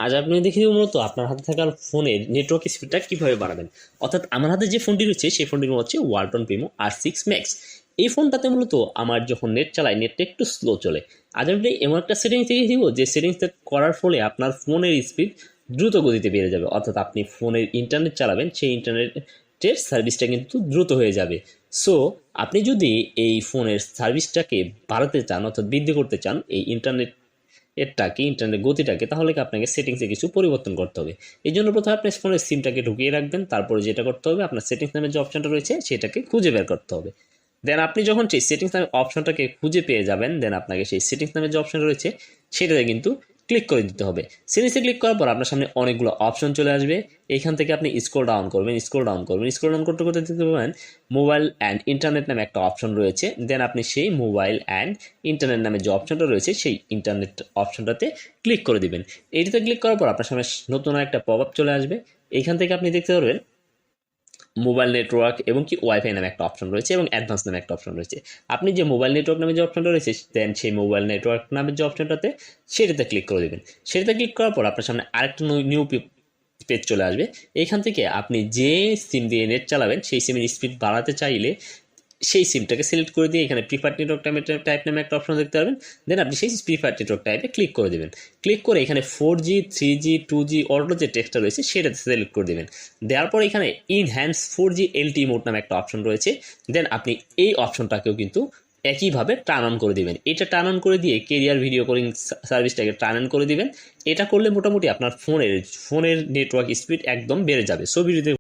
আজ আপনি দেখে দিব মূলত আপনার হাতে থাকা ফোনের নেটওয়ার্ক স্পিডটা কীভাবে বাড়াবেন। অর্থাৎ আমার হাতে যে ফোনটি রয়েছে সেই ফোনটির নাম হচ্ছে ওয়ালটন প্রিমো R6 Max। এই ফোনটাতে মূলত আমার যখন নেট চালাই নেটটা একটু স্লো চলে। আজ আমি এমন একটা সেটিংস দেখে দিব যে সেটিংসটা করার ফলে আপনার ফোনের স্পিড দ্রুত গতিতে বেড়ে যাবে। অর্থাৎ আপনি ফোনের ইন্টারনেট চালাবেন, সেই ইন্টারনেটের সার্ভিসটা কিন্তু দ্রুত হয়ে যাবে। সো আপনি যদি এই ফোনের সার্ভিসটাকে বাড়াতে চান অর্থাৎ বৃদ্ধি করতে চান এই ইন্টারনেট গতিটাকে, তাহলে কি আপনাকে সেটিংসে কিছু পরিবর্তন করতে হবে। এই জন্য প্রথমে আপনি ফোনের সিমটাকে ঢুকিয়ে রাখবেন, তারপরে যেটা করতে হবে আপনার সেটিংস নামে যে অপশনটা রয়েছে সেটাকে খুঁজে বের করতে হবে। দেন আপনি যখন সেই সেটিংস নামে অপশনটাকে খুঁজে পেয়ে যাবেন, দেন আপনাকে সেই সেটিংস নামে যে অপশন রয়েছে সেটাতে কিন্তু ক্লিক করে দিতে হবে। সেটিংসে ক্লিক করার পর আপনার সামনে অনেকগুলো অপশন চলে আসবে। এইখান থেকে আপনি স্ক্রল ডাউন করবেন, স্ক্রল ডাউন করতে করতে দেখতে পাবেন মোবাইল অ্যান্ড ইন্টারনেট নামে একটা অপশন রয়েছে। দেন আপনি সেই মোবাইল অ্যান্ড ইন্টারনেট নামে যে অপশনটা রয়েছে সেই ইন্টারনেট অপশনটাতে ক্লিক করে দিবেন। এইটাতে ক্লিক করার পর আপনার সামনে নতুন একটা পপ আপ চলে আসবে। এইখান থেকে আপনি দেখতে পারবেন মোবাইল নেটওয়ার্ক এবং কি ওয়াইফাই নামে একটা অপশন রয়েছে এবং অ্যাডভান্স নামে একটা অপশন রয়েছে। আপনি যে মোবাইল নেটওয়ার্ক নামে যে অপশনটা রয়েছে দেন সেই মোবাইল নেটওয়ার্ক নামের যে অপশনটাতে সেটাতে ক্লিক করে দেবেন। সেটাতে ক্লিক করার পর আপনার সামনে আরেকটা নিউ পেজ চলে আসবে। এইখান থেকে আপনি যে সিম দিয়ে নেট চালাবেন সেই সিমের স্পিড বাড়াতে চাইলে সেই সিমটাকে সিলেক্ট করে দিয়ে এখানে প্রিফার্ড নেটওয়ার্ক টাইপ নামে একটা অপশন দেখতে পারবেন। দেন আপনি সেই প্রিফার্ড নেটওয়ার্ক টাইপে ক্লিক করে দেবেন। ক্লিক করে এখানে 4G 3G 2G অটো যে টেক্সটটা রয়েছে সেটাতে সিলেক্ট করে দেবেন। দেওয়ার পর এখানে ইনহ্যান্স 4G LTE মোড নামে একটা অপশন রয়েছে। দেন আপনি এই অপশনটাকেও কিন্তু একইভাবে টার্ন অন করে দিবেন। এটা টার্ন অন করে দিয়ে কেরিয়ার ভিডিও কলিং সার্ভিসটাকে টার্ন অন করে দিবেন। এটা করলে মোটামুটি আপনার ফোনের নেটওয়ার্ক স্পিড একদম বেড়ে যাবে। সো ভিডিওতে